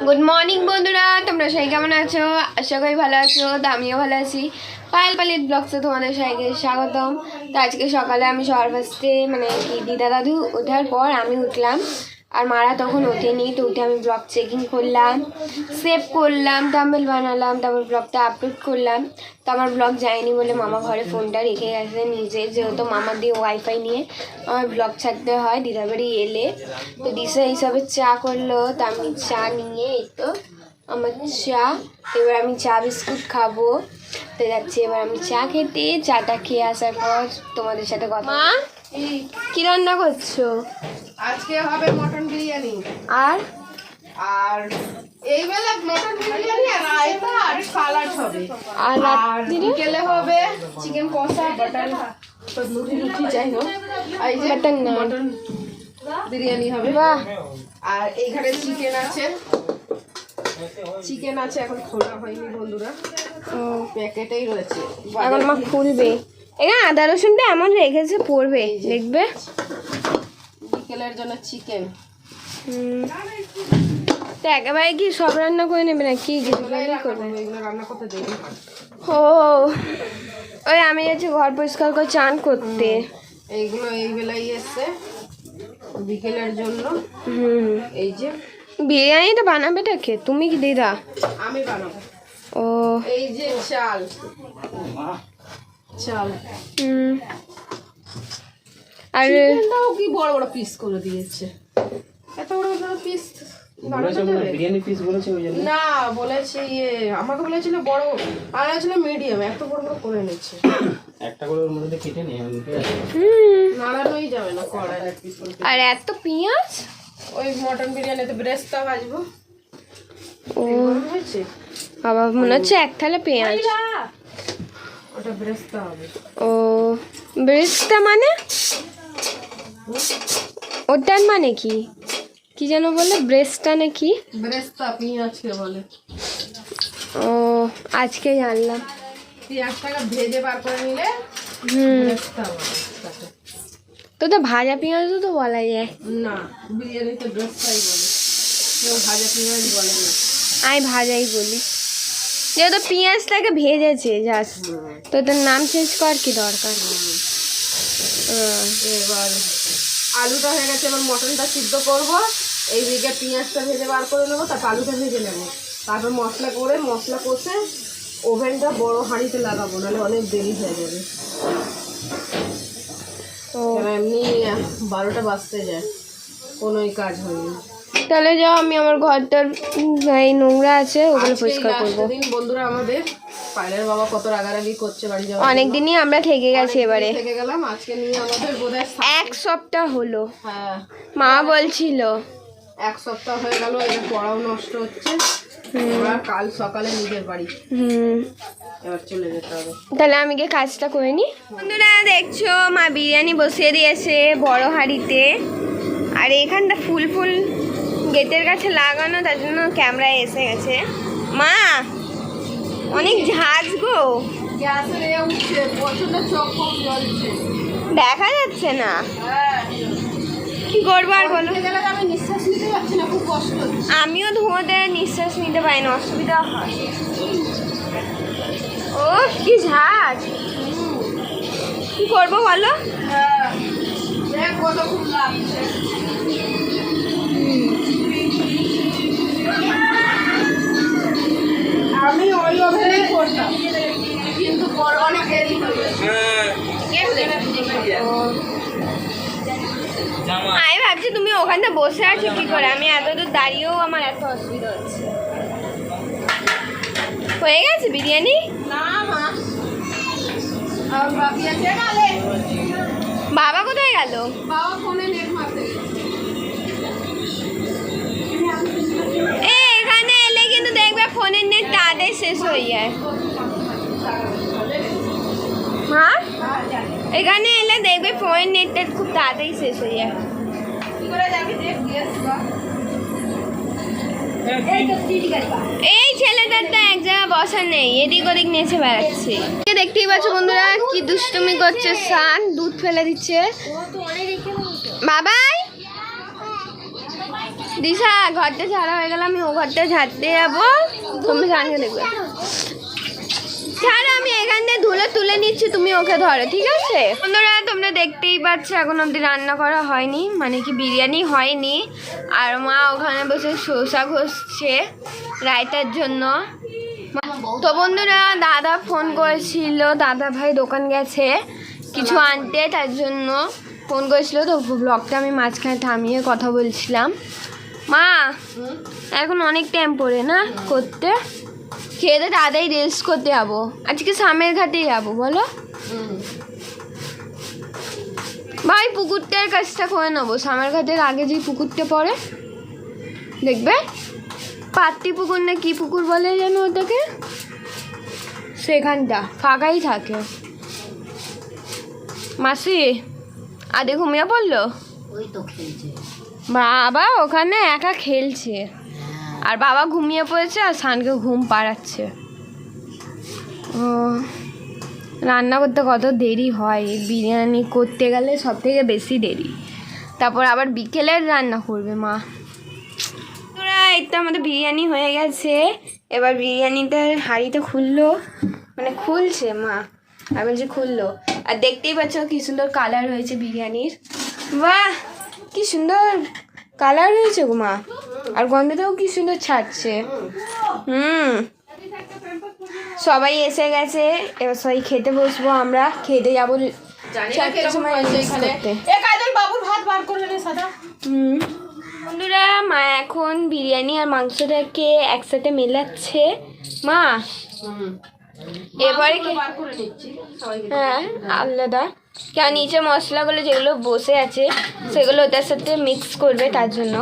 Good morning বন্ধুরা, তোমরা সবাই কেমন আছো? আশা করি ভালো আছো। তো আমিও ভালো আছি। পায়েল পালিত ব্লগসে তোমাদের সবাইকে স্বাগতম। তো আজকে সকালে আমি সবার ফার্স্টে মানে কি দিদা দাদু ওঠার পর আমি উঠলাম, আর মারা তখন ওঠেনি। তো উঠে আমি ব্লগ চেকিং করলাম, সেভ করলাম, থাম্বনেল বানালাম, তারপর ব্লগটা আপলোড করলাম। তো আমার ব্লগ যায়নি বলে মামা ঘরে ফোনটা রেখে গেছে নিজে, যেহেতু মামা দিয়ে ওয়াইফাই নিয়ে আমার ব্লগ ছাড়তে হয় দিদার বাড়ি এলে। তো দিশা হিসাবে চা করলো, তো আমি চা নিয়ে এই তো আমার চা, এবার আমি চা বিস্কুট খাবো। তো যাচ্ছি এবার আমি চা খেতে। চাটা খেয়ে আসার পর তোমাদের সাথে কথা। মা কি রান্না করছো? আজকে হবে মটন বিরিয়ানি আর আর এই বেলা মটন বিরিয়ানি আর রায়তা আর সালাড হবে। আর আর বিকেলে হবে চিকেন কষা বাটার তো রুটি চাই হোক। এই যে বাটার নান। মটন বিরিয়ানি হবে। বাহ, আর এইখানে চিকেন আছে এখন খোলা হয়নি বন্ধুরা, প্যাকেটেই রয়েছে। এখন মা খুলবে। এখানে আদা রসুনটা এমন রেখেছে পড়বে দেখবে। বিকেলের জন্য চিকেন তো একেবারে কি সব রান্না করে নেবে না কি কিছু করবে? এগুলো রান্না করতে দেরি। ও ওই আমি যাচ্ছি ঘর পরিষ্কার করে চান করতে। এইগুলো এই বেলায় এসছে বিকেলের জন্য। এই যে বিরিয়ানিটা বানাবেটা কে, তুমি কি দিদা? আমি বানাবো। ও এই যে চাল আর চিকেনটাও কি বড় বড় পিস করে দিয়েছে। এত বড় বড় পিস বিরিয়ানি পিস বলেছে ওই জন্য না, বলেছে আমাকে বলেছিল বড়, আর ছিল মিডিয়াম, এত বড় বড় করে নিচ্ছে। একটা করে ওর মধ্যে কেটে নিয়ে নাড়ানোই যাবে না কড়াই এক পিস করে। আর এত পেঁয়াজ। ওই মটন বিরিয়ানিতে ব্রেস্টটা ভাজবো। ও হয়েছে বাবা, মনে হচ্ছে এক থালা পেঁয়াজ। ওটা ব্রেস্টটা হবে। ও ব্রেস্টটা মানে ওটার মানে কি কি যেন বলে, ব্রেস্টটা নাকি? ব্রেস্টটা পেঁয়াজকে বলে। ও আজকে জানলাম। পেঁয়াজটাকে ভেজে বার করে নিলে ব্রেস্টটা বলে। তো ভাজা পেঁয়াজও তো বলা যায় না, বিরিয়ানিতে ব্রেস্টটাই বলে, কেউ ভাজা পেঁয়াজ বলে না। আমি ভাজাই বলি, যেহেতু পেঁয়াজটাকে ভেজেছে জাস্ট, তো তোর নাম চেঞ্জ কর কি দরকার? এবার আলুটা হয়ে গেছে, এবার মটনটা সিদ্ধ করবো। এই দিকে পেঁয়াজটা ভেজে বার করে নেবো, তারপর আলুটা ভেজে নেবো, তারপর মশলা কষে ওভেনটা বড় হাঁড়িতে লাগাবো, নাহলে অনেক দেরি হয়ে যাবে। এমনি 12টা বাজতে যায়, কোনোই কাজ হয়নি। তাহলে যাও, আমি আমার ঘরটার এই নোংরা আছে ওগুলো পরিষ্কার করবো। দিন বন্ধুরা আমাদের পায়েলের বাবা কত রাগারাগি করছে বাড়ি যাওয়া। অনেকদিনই আমরা থেকে গেছি, এবারে থেকে গেলাম। আজকে নিয়ে আমাদের বোধহয় 1 সপ্তাহ হলো। হ্যাঁ, মা বলছিল 1 সপ্তাহ হয়ে গেল। এর পড়াও নষ্ট হচ্ছে। আমরা কাল সকালে নিজের বাড়ি এবার চলে যেতে হবে। তাহলে আমি গিয়ে কাজটা করে নি। বন্ধুরা দেখছো, মা বিরিয়ানি বসিয়ে দিয়েছে বড় হাঁড়িতে, আর এখানটা ফুল ফুল গেটের কাছে লাগানো, তার জন্য ক্যামেরায় এসে গেছে। মা অনেক ঝাঁজ গো, গ্যাসের উঠছে, প্রচন্ড চোখ কম জ্বলছে, দেখা যাচ্ছে না। কি করবো আর বলো? আমি নিঃশ্বাস নিতে পারছি না, খুব কষ্ট হচ্ছে। আমিও ধোঁয়াতে নিঃশ্বাস নিতে পারি না, অসুবিধা হয়। ও কি ঝাঁজ, কি করবো বলো? দেখ কত খুব লাগছে। আমি ওই ওভেনেই করতাম, কিন্তু অনেক দেরি হয়ে গেছে। আমি ভাবছি তুমি ওখানটা বসে আছো কি করে, আমি এত দূর দাঁড়িয়েও আমার এত অসুবিধা হচ্ছে। হয়ে গেছে বিরিয়ানি? না মা, আর বাকি আছে নালে। বাবা কোথায় গেল? বাবা ফোনে নেট মারতে গেছে। এখানে এলে কিন্তু দেখবে ফোনের নেট তাড়াতাড়ি শেষ হয়ে যায়। হ্যাঁ, এখানে এলে দেখবে ফোনের নেটটা খুব তাড়াতাড়ি শেষ হয়ে যায়। কি করে যাবি দেখ দিয়েছ বা এই ছেলেটার তো এক জায়গায় বসা নেই, এদিক ওদিক নেচে বেড়াচ্ছে। দেখতেই পাচ্ছ বন্ধুরা কি দুষ্টুমি করছে, সান দুধ ফেলে দিচ্ছে। বাবাই দিশা ঘরটা ঝাড়া হয়ে গেল, আমি ও ঘরটা ঝাড়তে যাবো, তুমি সানকে দেখবে। ছাড়া আমি এখান থেকে ধুলে তুলে নিচ্ছি, তুমি ওকে ধরো, ঠিক আছে? বন্ধুরা তোমরা দেখতেই পাচ্ছ এখন অবধি রান্না করা হয়নি, মানে কি বিরিয়ানি হয়নি। আর মা ওখানে বসে শসা ঘষছে রায়তার জন্য। তো বন্ধুরা দাদা ফোন করেছিল, দাদা ভাই দোকান গেছে কিছু আনতে, তার জন্য ফোন করেছিল। তো ব্লগটা আমি মাঝখানে থামিয়ে কথা বলছিলাম। মা এখন অনেক টাইম পড়ে না করতে, খেয়ে দিয়ে দাদাই রেস্ট করতে যাবো, আজকে সামের ঘাটেই যাবো বলো ভাই। পুকুরটার কাজটা করে নেবো, সামের ঘাটের আগে যে পুকুরটা পড়ে দেখবে, পাত্তি পুকুর না কি পুকুর বলে যেন ওটাকে, সেখানটা ফাঁকাই থাকে। মাসি আদে ঘুমিয়ে পড়লো, বাবা ওখানে একা খেলছে, আর বাবা ঘুমিয়ে পড়েছে আর সানকে ঘুম পাড়াচ্ছে। ও রান্না করতে কত দেরি হয়, বিরিয়ানি করতে গেলে সব থেকে বেশি দেরি, তারপর আবার বিকেলের রান্না করবে মা। তোরা এই তো আমাদের বিরিয়ানি হয়ে গেছে, এবার বিরিয়ানিটা হাঁড়িতে খুললো, মানে খুলছে মা, আর বলছে খুললো। আর দেখতেই পাচ্ছ কি সুন্দর কালার হয়েছে বিরিয়ানির, বাহ কি সুন্দর কালার হয়েছে গো মা, আর গন্ধটাও কি সুন্দর ছাড়ছে। সবাই এসে গেছে, এবার সবাই খেতে বসবো, আমরা খেতে যাবো সময় করতে। বন্ধুরা মা এখন বিরিয়ানি আর মাংসটাকে একসাথে মেলাচ্ছে মা, এবারে হ্যাঁ আলাদা কেন নিচে মশলাগুলো যেগুলো বসে আছে সেগুলো ওটার সাথে মিক্স করবে, তার জন্য।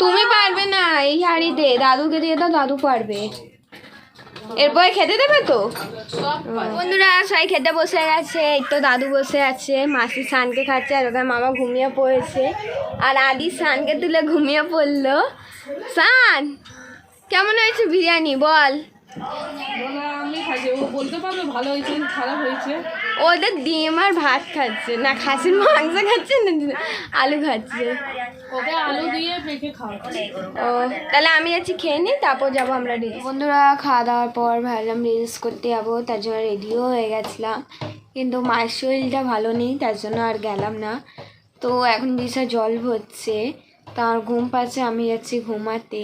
তুমি পারবে না এই হাঁড়িতে, দাদুকে দিয়ে দাও, দাদু পারবে, এরপরে খেতে দেবে তো। বন্ধুরা সবাই খেতে বসে গেছে, এই তো দাদু বসে আছে, মাসি সানকে খাচ্ছে, আর ওদের মামা ঘুমিয়ে পড়েছে, আর আদি সানকে তুলে ঘুমিয়ে পড়লো। সান কেমন হয়েছে বিরিয়ানি বল? আমি খাইছি, ও বলতে পারবে ভালো হয়েছে খারাপ হয়েছে? ওদের ডিম আর ভাত খাচ্ছে, না খাসির মাংস খাচ্ছে না আলু খাচ্ছে। ওকে আলু দিয়ে মেখে খাও। ও তাহলে আমি যাচ্ছি খেয়ে নিই, তারপর যাবো আমরা রিলস। বন্ধুরা খাওয়া দাওয়ার পর ভাবলাম রিলস করতে যাবো, তার জন্য রেডিও হয়ে গেছিলাম, কিন্তু মায়ের শরীরটা ভালো নেই, তার জন্য আর গেলাম না। তো এখন দিশা জল ভরছে, তার ঘুম পাচ্ছে, আমি যাচ্ছি ঘুমাতে।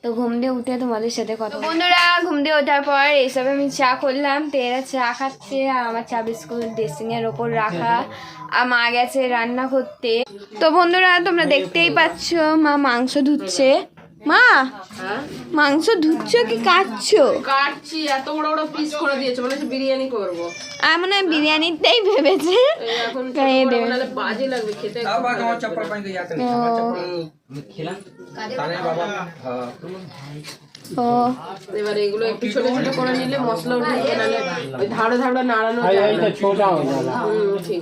তো ঘুম দিয়ে উঠে তোমাদের সাথে কথা। বন্ধুরা ঘুম দিয়ে ওঠার পর এইসব আমি চা করলাম, তো এরা চা খাচ্ছে, আর আমার চা বিস্কুট ড্রেসিংয়ের ওপর রাখা, আর মা গেছে রান্না করতে। তো বন্ধুরা তোমরা দেখতেই পাচ্ছ মা মাংস ধুচ্ছে। মা মাংস ধুচ্ছ কি কাটছো? কাটছি, এত বড় বড় পিস করে দিয়েছে, মানে বিরিয়ানি করবো। আর মনে হয় বিরিয়ানিটাই ভেবেছে এখন খাইয়ে দেবে। বাজে লাগবে খেতে। ও এবার এগুলো একটু ছোট ছোট করে নিলে মশলা উঠে যাবে, নাহলে ওই ধারে ধারে নাড়ানো যায় না। ঠিক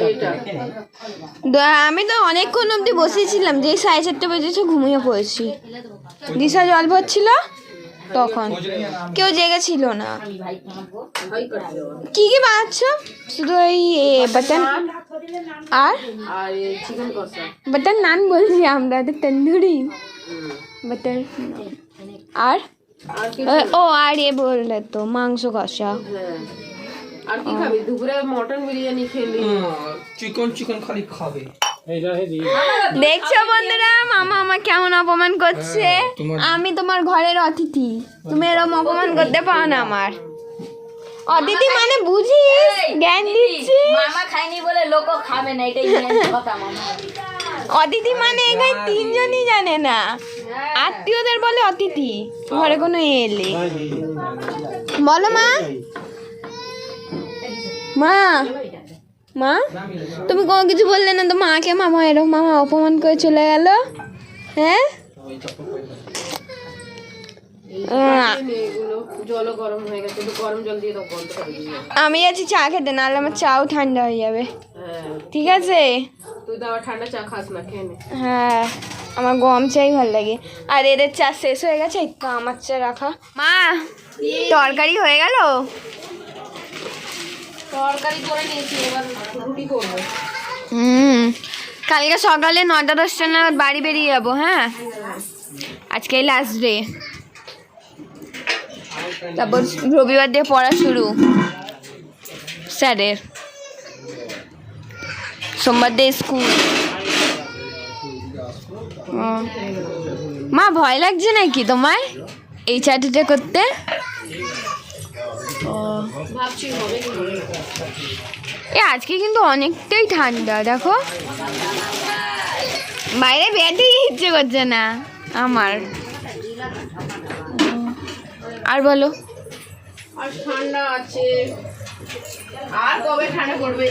এইটা আমি তো অনেকক্ষণ অব্দি বসেছিলাম, যে 4:30 বেজেছে ঘুমিয়ে পড়েছি। দিশা জল ভরছিল তখন, কেউ জেগেছিল না। কি কি বানাচ্ছ? শুধু এই বাটার আর চিকেন কষা, বাটার নান বলছি আমরা, তো তন্দুরি বাটার আর ও আর এ বললে তো মাংস কষা। হ্যাঁ আর কি খাবি? দুপুরে মটন বিরিয়ানি খেলি, চিকেন খালি খাবে। দেখছো বন্ধুরা মামা আমার কেমন অপমান করছে, আমি তোমার ঘরের অতিথি, তুমি এরকম অপমান করতে পারো না। আমার অতিথি মানে বুঝিস, জ্ঞান দিচ্ছি। মামা খায়নি বলে লোকও খাবে না, এটাই কথা মামা। অতিথি মানে এখানে 3 জনই জানে না, আত্মীয়দের বলে অতিথি, ঘরে কোনো এলে। বলো মা, মা মা তুমি কোনো কিছু বললে না তো মাকে, মামা এরকম মামা অপমান করে চলে গেল। হ্যাঁ এগুলো জলও গরম হয়ে গেছে, একটু গরম জল দিয়ে দাও, বন্ধ করে দিই। আমি আছি চা খেতে, নাহলে আমার চাও ঠান্ডা হয়ে যাবে। হ্যাঁ ঠিক আছে, তুই তো আবার ঠান্ডা চা খাস না, খেয়ে নে। হ্যাঁ আমার গরম চাই ভালো লাগে, আর এদের চা শেষ হয়ে গেছে, তো আমার চা রাখা। মা তরকারি হয়ে গেল? তরকারি করে নিয়েছি, এবার রুটি করবো। কালকে সকালে 9টা-10টা নাগাদ বাড়ি বেরিয়ে যাবো। হ্যাঁ, আজকেই লাস্ট ডে, তারপর রবিবার দিয়ে পড়া শুরু স্যারের, সোমবার দিয়ে স্কুল। মা ভয় লাগছে নাকি তোমায় এই চাটুটা করতে? ভাবছি হবে কি হবে। আজকে কিন্তু অনেকটাই ঠান্ডা, দেখো বাইরে বেরোতেই ইচ্ছে করছে না আমার। আর বলো, আর ঠান্ডা আছে, আর কবে ঠান্ডা পড়বে?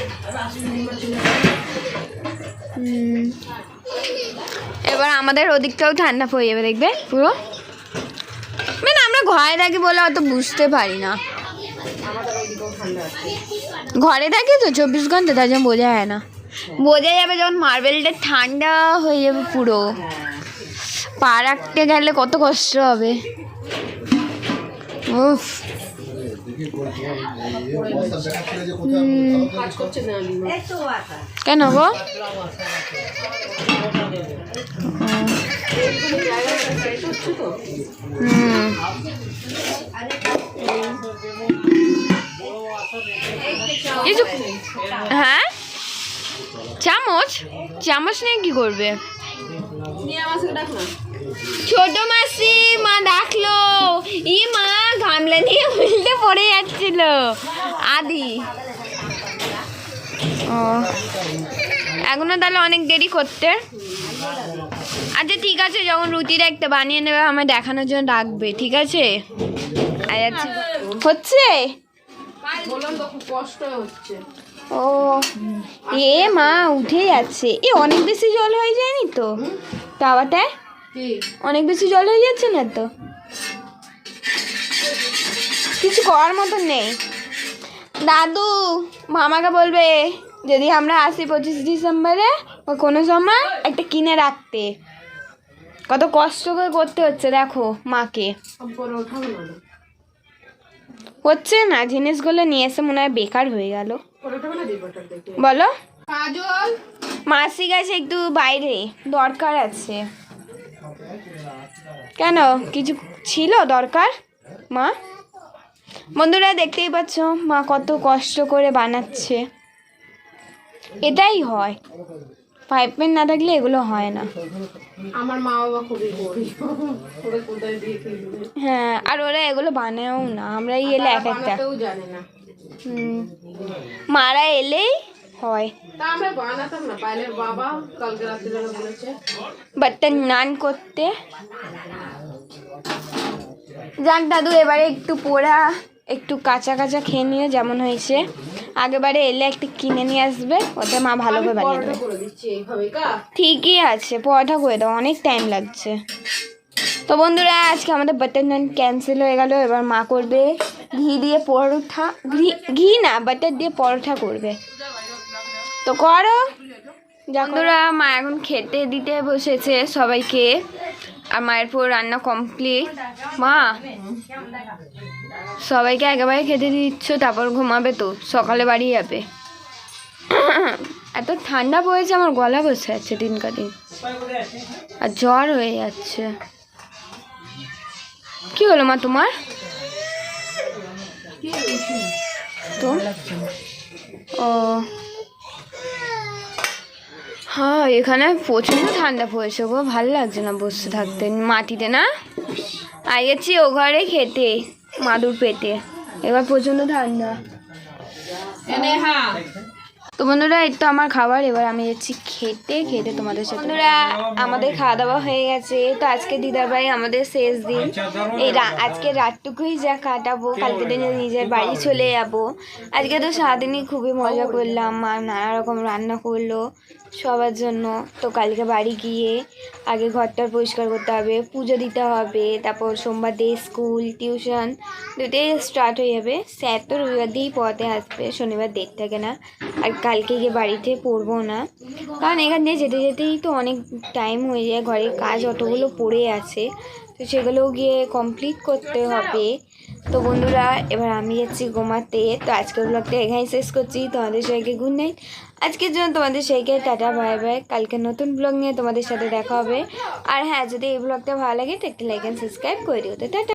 এবার আমাদের ওদিকটাও ঠান্ডা পড়ে যাবে দেখবে পুরো। মানে আমরা ঘরে থাকি বলে অত বুঝতে পারি না, আমাদের ওইদিকেও ঠান্ডা আছে। ঘরে থাকি তো 24 ঘন্টা, তার জন্য বোঝা যায় না। বোঝা যাবে যখন মার্বেলটা ঠান্ডা হয়ে যাবে পুরো, পা রাখতে গেলে কত কষ্ট হবে। উফ, কাজ করছে না কেন গো? সেট হচ্ছে তো। কিছু, হ্যাঁ চামচ, চামচ নিয়ে কি করবে? নিয়ে আমার সাথে ডাক না। ছোট মাসি মা ডাকলো, ই মা গামলা নিয়ে উল্টে পড়ে যাচ্ছিল আদি। ও এখনো তাহলে অনেক দেরি করতে। আচ্ছা ঠিক আছে, যখন রুটিটা একটা বানিয়ে নেবে আমায় দেখানোর জন্য ডাকবে, ঠিক আছে? আচ্ছা হচ্ছে, বললাম তো খুব কষ্ট হচ্ছে। ও এ মা উঠে যাচ্ছে, অনেক বেশি জল হয়ে যায়নি তো তাওয়াটায়? কি অনেক বেশি জল হয়ে যাচ্ছে না তো? কিছু করার মতন নেই। দাদু মামাকে বলবে যদি আমরা আসি 25 ডিসেম্বরে বা কোনো সময় একটা কিনে রাখতে। কত কষ্ট করে করতে হচ্ছে দেখো মাকে, পরে ওঠাবো না, হচ্ছে না জিনিসগুলো নিয়ে এসে মনে হয় বেকার হয়ে গেল। পরে ওঠাবো না। দিবটার দেখে বলো, কাজল মাসি গেছে একটু বাইরে, দরকার আছে। কেন, কিছু ছিল দরকার মা? বন্ধুরা দেখতেই পাচ্ছ মা কত কষ্ট করে বানাচ্ছে। এটাই হয়, পাইপেন না থাকলে এগুলো হয় না। আমার মা বাবা খুবই গরিব, ওরা কোথায় দিয়ে ফেলবে। হ্যাঁ, আর ওরা এগুলো বানায়ও না, আমরাই এলে এক একটা। বানাতেও জানে না। মারা এলেই হয়। তা আমরা বানাতাম না। পায়েলের বাবা কালকে রাত্রিবেলা বলেছে বাটন নান করতে। যাক দাদু, এবারে একটু পোড়া একটু কাঁচা কাঁচা খেয়ে নিয়ে যেমন হয়েছে। আগেবারে এলে একটা কিনে নিয়ে আসবে, ওতে মা ভালো করে বানিয়ে দেবে। করে দিচ্ছি এইভাবে কা। ঠিকই আছে, পরোটা করে দাও, অনেক টাইম লাগছে। তো বন্ধুরা আজকে আমাদের বাটার নান ক্যান্সেল হয়ে গেল। এবার মা করবে ঘি দিয়ে পরোটা, ঘি না বাটার দিয়ে পরোটা করবে। তো করো। বন্ধুরা মা এখন খেতে দিতে বসেছে সবাইকে, আর মায়ের পর রান্না কমপ্লিট। মা সবাইকে একেবারে খেতে দিচ্ছ, তারপর ঘুমাবে তো, সকালে বাড়ি যাবে। এত ঠান্ডা পড়েছে আমার গলা বসে যাচ্ছে দিনকা দিন, আর জ্বর হয়ে যাচ্ছে। কি হলো মা তোমার? তো ও হ্যাঁ, এখানে প্রচণ্ড ঠান্ডা পড়েছে গো, ভালো লাগছে না বসে থাকতে মাটিতে না। আই গেছি ও ঘরে খেতে মাদুর পেতে, এবার প্রচণ্ড ঠান্ডা। তো বন্ধুরা এই তো আমার খাবার, এবার আমি যাচ্ছি খেতে তোমাদের সাথে। বন্ধুরা আমাদের খাওয়া দাওয়া হয়ে গেছে। তো আজকে দিদার বাড়ি আমাদের শেষ দিন, এই আজকে রাতটুকুই যা কাটাবো, কালকে দিনে নিজের বাড়ি চলে যাবো। আজকে তো সারাদিনই খুবই মজা করলাম, মা নানা রকম রান্না করলো সবার জন্য। তো কালকে বাড়ি গিয়ে আগে ঘরটার পরিষ্কার করতে হবে, পুজো দিতে হবে, তারপর সোমবার দিয়ে স্কুল টিউশন দুটোই স্টার্ট হয়ে যাবে। স্যার তো রবিবার দিয়েই পড়াতে আসবে, শনিবার ডেট থাকে না। আর কালকে গিয়ে বাড়িতে পড়বো না, কারণ এখান দিয়ে যেতে যেতেই তো অনেক টাইম হয়ে যায়, ঘরের কাজ অতগুলো পড়ে আছে, তো সেগুলোও গিয়ে কমপ্লিট করতে হবে। তো বন্ধুরা এবার আমি যাচ্ছি ঘুমাতে। তো আজকের ব্লগটা এখানেই শেষ করছি। তোমাদের সবাইকে গুড নাইট। আজকের জন্য তোমাদের সবাইকে টাটা বাই বাই। কালকে নতুন ব্লগ নিয়ে তোমাদের সাথে দেখা হবে। আর হ্যাঁ, যদি এই ব্লগটা ভালো লাগে তো একটা লাইক অ্যান্ড সাবস্ক্রাইব করে দিও। তো টাটা।